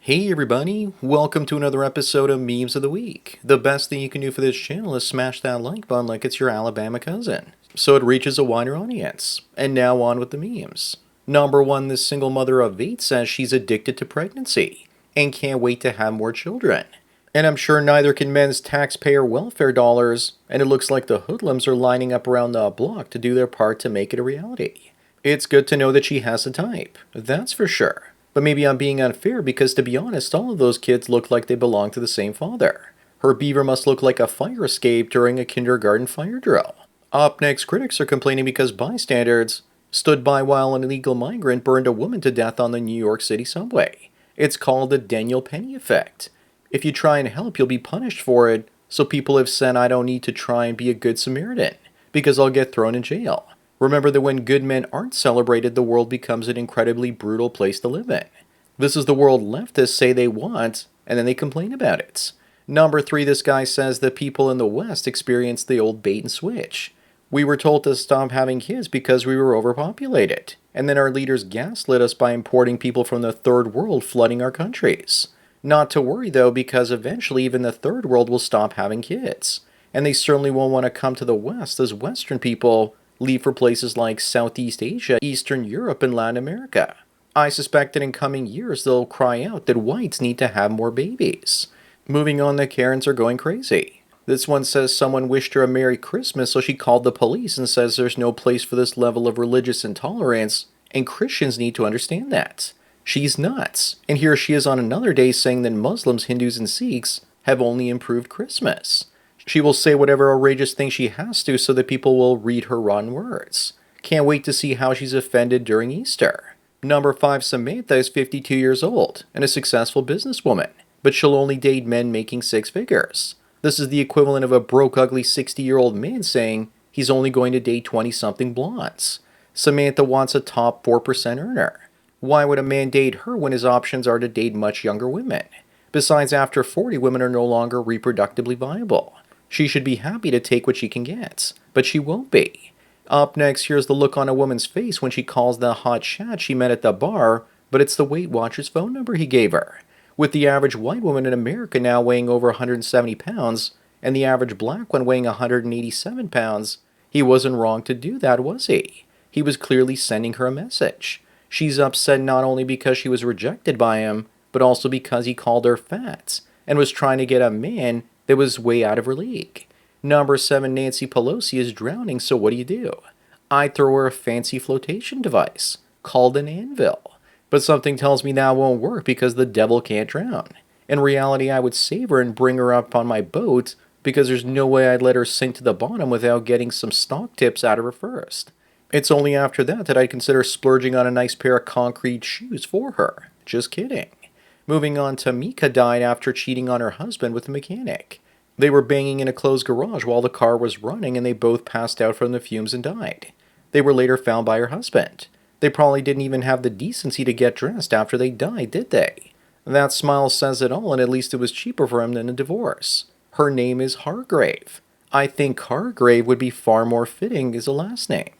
Hey everybody, welcome to another episode of Memes of the Week. The best thing you can do for this channel is smash that like button like it's your Alabama cousin, so it reaches a wider audience. And now on with the memes. Number 1, this single mother of 8 says she's addicted to pregnancy and can't wait to have more children. And I'm sure neither can men's taxpayer welfare dollars, and it looks like the hoodlums are lining up around the block to do their part to make it a reality. It's good to know that she has a type, that's for sure. But maybe I'm being unfair because, to be honest, all of those kids look like they belong to the same father. Her beaver must look like a fire escape during a kindergarten fire drill. Up next, critics are complaining because bystanders stood by while an illegal migrant burned a woman to death on the New York City subway. It's called the Daniel Penny effect. If you try and help, you'll be punished for it, so people have said I don't need to try and be a good Samaritan, because I'll get thrown in jail. Remember that when good men aren't celebrated, the world becomes an incredibly brutal place to live in. This is the world leftists say they want, and then they complain about it. Number 3, this guy says that people in the West experience the old bait and switch. We were told to stop having kids because we were overpopulated, and then our leaders gaslit us by importing people from the third world flooding our countries. Not to worry though, because eventually even the third world will stop having kids, and they certainly won't want to come to the West as Western people leave for places like Southeast Asia, Eastern Europe, and Latin America. I suspect that in coming years they'll cry out that whites need to have more babies. Moving on, the Karens are going crazy. This one says someone wished her a Merry Christmas, so she called the police and says there's no place for this level of religious intolerance, and Christians need to understand that. She's nuts. And here she is on another day saying that Muslims, Hindus, and Sikhs have only improved Christmas. She will say whatever outrageous thing she has to so that people will read her rotten words. Can't wait to see how she's offended during Easter. Number 5, Samantha is 52 years old and a successful businesswoman, but she'll only date men making 6 figures. This is the equivalent of a broke, ugly 60-year-old man saying he's only going to date 20-something blondes. Samantha wants a top 4% earner. Why would a man date her when his options are to date much younger women? Besides, after 40, women are no longer reproductively viable. She should be happy to take what she can get, but she won't be. Up next, here's the look on a woman's face when she calls the hot chat she met at the bar, but it's the Weight Watchers phone number he gave her. With the average white woman in America now weighing over 170 pounds, and the average black one weighing 187 pounds, he wasn't wrong to do that, was he? He was clearly sending her a message. She's upset not only because she was rejected by him, but also because he called her fat, and was trying to get a man that was way out of her league. Number 7, Nancy Pelosi is drowning, so what do? I'd throw her a fancy flotation device, called an anvil. But something tells me that won't work because the devil can't drown. In reality, I would save her and bring her up on my boat because there's no way I'd let her sink to the bottom without getting some stock tips out of her first. It's only after that that I'd consider splurging on a nice pair of concrete shoes for her. Just kidding. Moving on, Tamika died after cheating on her husband with a mechanic. They were banging in a closed garage while the car was running and they both passed out from the fumes and died. They were later found by her husband. They probably didn't even have the decency to get dressed after they died, did they? That smile says it all, and at least it was cheaper for him than a divorce. Her name is Hargrave. I think Hargrave would be far more fitting as a last name.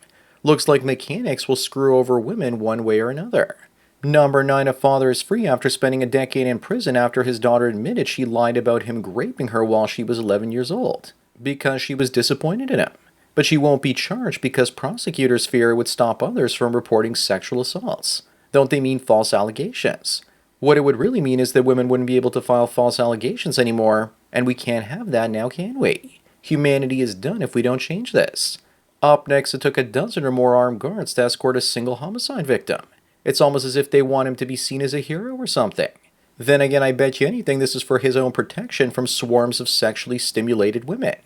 Looks like mechanics will screw over women one way or another. Number 9, a father is free after spending a decade in prison after his daughter admitted she lied about him raping her while she was 11 years old, because she was disappointed in him. But she won't be charged because prosecutors fear it would stop others from reporting sexual assaults. Don't they mean false allegations? What it would really mean is that women wouldn't be able to file false allegations anymore, and we can't have that now, can we? Humanity is done if we don't change this. Up next, it took a dozen or more armed guards to escort a single homicide victim. It's almost as if they want him to be seen as a hero or something. Then again, I bet you anything this is for his own protection from swarms of sexually stimulated women.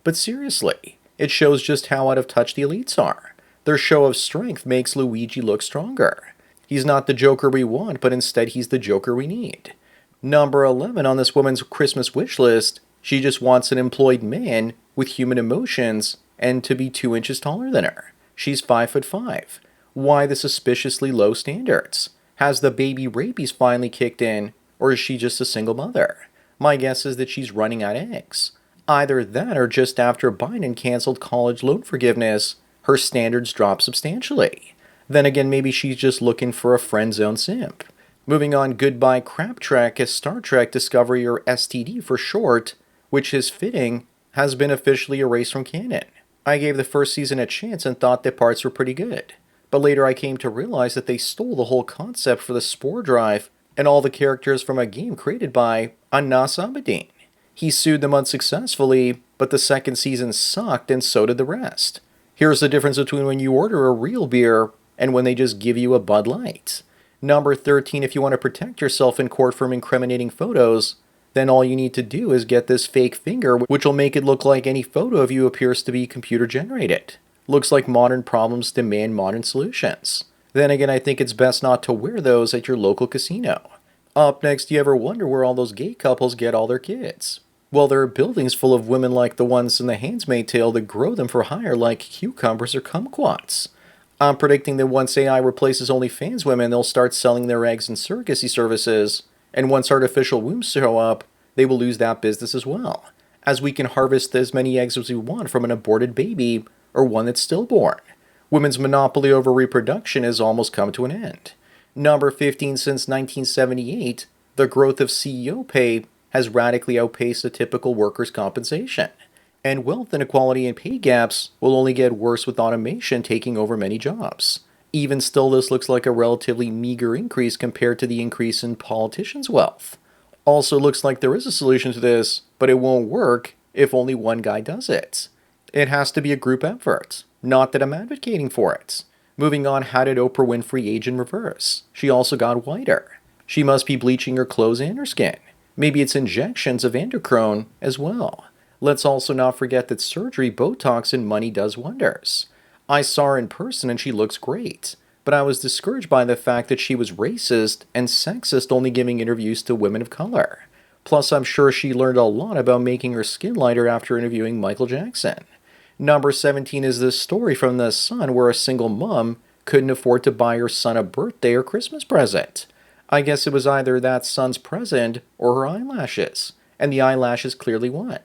But seriously, it shows just how out of touch the elites are. Their show of strength makes Luigi look stronger. He's not the Joker we want, but instead he's the Joker we need. Number 11 on this woman's Christmas wish list, she just wants an employed man with human emotions and to be 2 inches taller than her. She's 5'5". Why the suspiciously low standards? Has the baby rabies finally kicked in, or is she just a single mother? My guess is that she's running out of eggs. Either that or just after Biden canceled college loan forgiveness, her standards dropped substantially. Then again, maybe she's just looking for a friend zone simp. Moving on, goodbye Crap Trek as Star Trek Discovery, or STD for short, which is fitting, has been officially erased from canon. I gave the first season a chance and thought that parts were pretty good. But later I came to realize that they stole the whole concept for the Spore Drive and all the characters from a game created by Anas Abedin. He sued them unsuccessfully, but the second season sucked and so did the rest. Here's the difference between when you order a real beer and when they just give you a Bud Light. Number 13, if you want to protect yourself in court from incriminating photos, then all you need to do is get this fake finger, which will make it look like any photo of you appears to be computer generated. Looks like modern problems demand modern solutions. Then again, I think it's best not to wear those at your local casino. Up next, do you ever wonder where all those gay couples get all their kids? Well, there are buildings full of women like the ones in The Handmaid's Tale that grow them for hire like cucumbers or kumquats. I'm predicting that once AI replaces OnlyFans women, they'll start selling their eggs in surrogacy services, and once artificial wombs show up, they will lose that business as well, as we can harvest as many eggs as we want from an aborted baby or one that's stillborn. Women's monopoly over reproduction has almost come to an end. Number 15, since 1978, the growth of CEO pay has radically outpaced the typical workers' compensation. And wealth inequality and pay gaps will only get worse with automation taking over many jobs. Even still, this looks like a relatively meager increase compared to the increase in politicians' wealth. Also looks like there is a solution to this, but it won't work if only one guy does it. It has to be a group effort. Not that I'm advocating for it. Moving on, how did Oprah Winfrey age in reverse? She also got whiter. She must be bleaching her clothes and her skin. Maybe it's injections of androchrone as well. Let's also not forget that surgery, Botox, and money does wonders. I saw her in person and she looks great, but I was discouraged by the fact that she was racist and sexist, only giving interviews to women of color. Plus, I'm sure she learned a lot about making her skin lighter after interviewing Michael Jackson. Number 17 is this story from The Sun where a single mom couldn't afford to buy her son a birthday or Christmas present. I guess it was either that son's present or her eyelashes, and the eyelashes clearly won.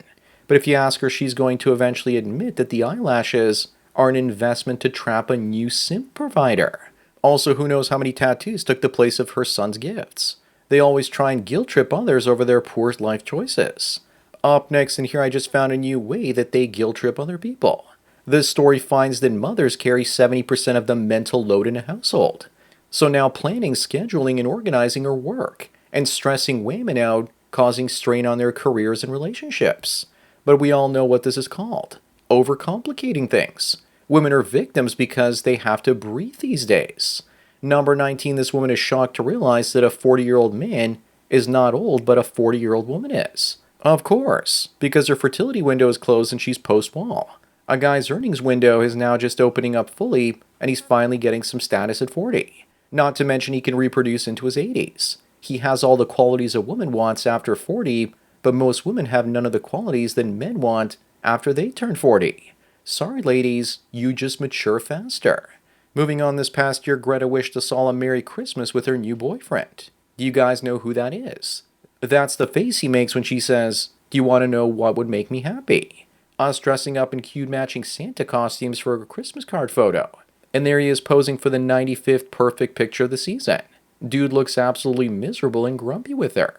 But if you ask her, she's going to eventually admit that the eyelashes are an investment to trap a new simp provider. Also, who knows how many tattoos took the place of her son's gifts. They always try and guilt trip others over their poor life choices. Up next, and here I just found a new way that they guilt trip other people. This story finds that mothers carry 70% of the mental load in a household. So now planning, scheduling, and organizing are work, and stressing women out, causing strain on their careers and relationships. But we all know what this is called. Overcomplicating things. Women are victims because they have to breathe these days. Number 19, this woman is shocked to realize that a 40-year-old man is not old, but a 40-year-old woman is. Of course, because her fertility window is closed and she's post-wall. A guy's earnings window is now just opening up fully, and he's finally getting some status at 40. Not to mention he can reproduce into his 80s. He has all the qualities a woman wants after 40, but most women have none of the qualities that men want after they turn 40. Sorry, ladies, you just mature faster. Moving on, this past year, Greta wished us all a Merry Christmas with her new boyfriend. Do you guys know who that is? That's the face he makes when she says, "Do you want to know what would make me happy?" Us dressing up in cute matching Santa costumes for a Christmas card photo. And there he is posing for the 95th perfect picture of the season. Dude looks absolutely miserable and grumpy with her.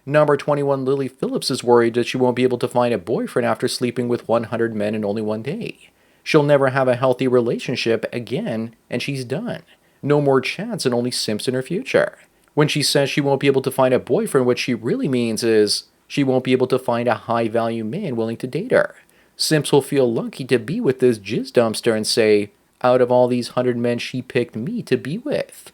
Number 21, Lily Phillips is worried that she won't be able to find a boyfriend after sleeping with 100 men in only one day. She'll never have a healthy relationship again, and she's done. No more chats and only simps in her future. When she says she won't be able to find a boyfriend, what she really means is she won't be able to find a high-value man willing to date her. Simps will feel lucky to be with this jizz dumpster and say, out of all these 100 men, she picked me to be with.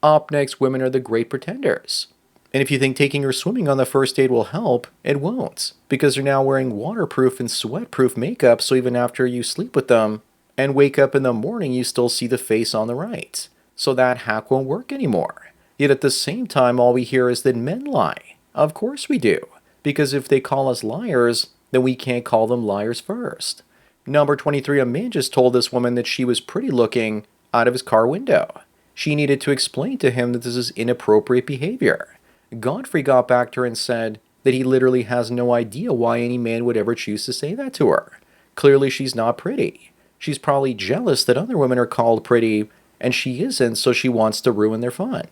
Up next, women are the great pretenders. And if you think taking her swimming on the first date will help, it won't, because they're now wearing waterproof and sweatproof makeup, so even after you sleep with them and wake up in the morning, you still see the face on the right. So that hack won't work anymore. Yet at the same time, all we hear is that men lie. Of course we do, because if they call us liars, then we can't call them liars first. Number 23, a man just told this woman that she was pretty looking out of his car window. She needed to explain to him that this is inappropriate behavior. Godfrey got back to her and said that he literally has no idea why any man would ever choose to say that to her. Clearly she's not pretty. She's probably jealous that other women are called pretty, and she isn't, so she wants to ruin their fun.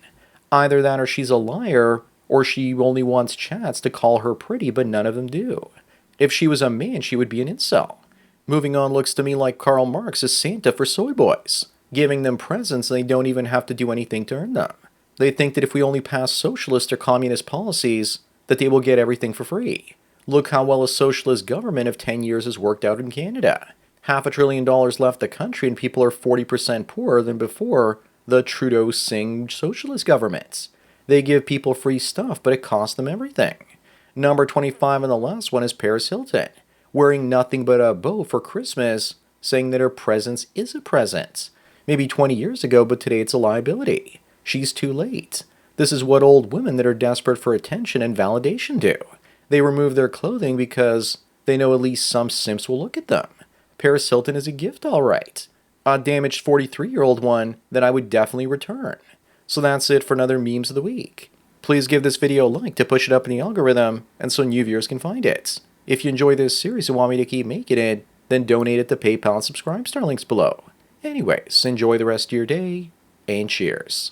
Either that or she's a liar, or she only wants chats to call her pretty, but none of them do. If she was a man, she would be an incel. Moving on looks to me like Karl Marx is Santa for soy boys, giving them presents and they don't even have to do anything to earn them. They think that if we only pass socialist or communist policies, that they will get everything for free. Look how well a socialist government of 10 years has worked out in Canada. $500 billion left the country and people are 40% poorer than before the Trudeau-Singh socialist governments. They give people free stuff, but it costs them everything. Number 25 on the last one is Paris Hilton, wearing nothing but a bow for Christmas, saying that her presence is a present. Maybe 20 years ago, but today it's a liability. She's too late. This is what old women that are desperate for attention and validation do. They remove their clothing because they know at least some simps will look at them. Paris Hilton is a gift, all right. A damaged 43-year-old one that I would definitely return. So that's it for another Memes of the Week. Please give this video a like to push it up in the algorithm and so new viewers can find it. If you enjoy this series and want me to keep making it, then donate at the PayPal and Subscribe Star links below. Anyways, enjoy the rest of your day, and cheers.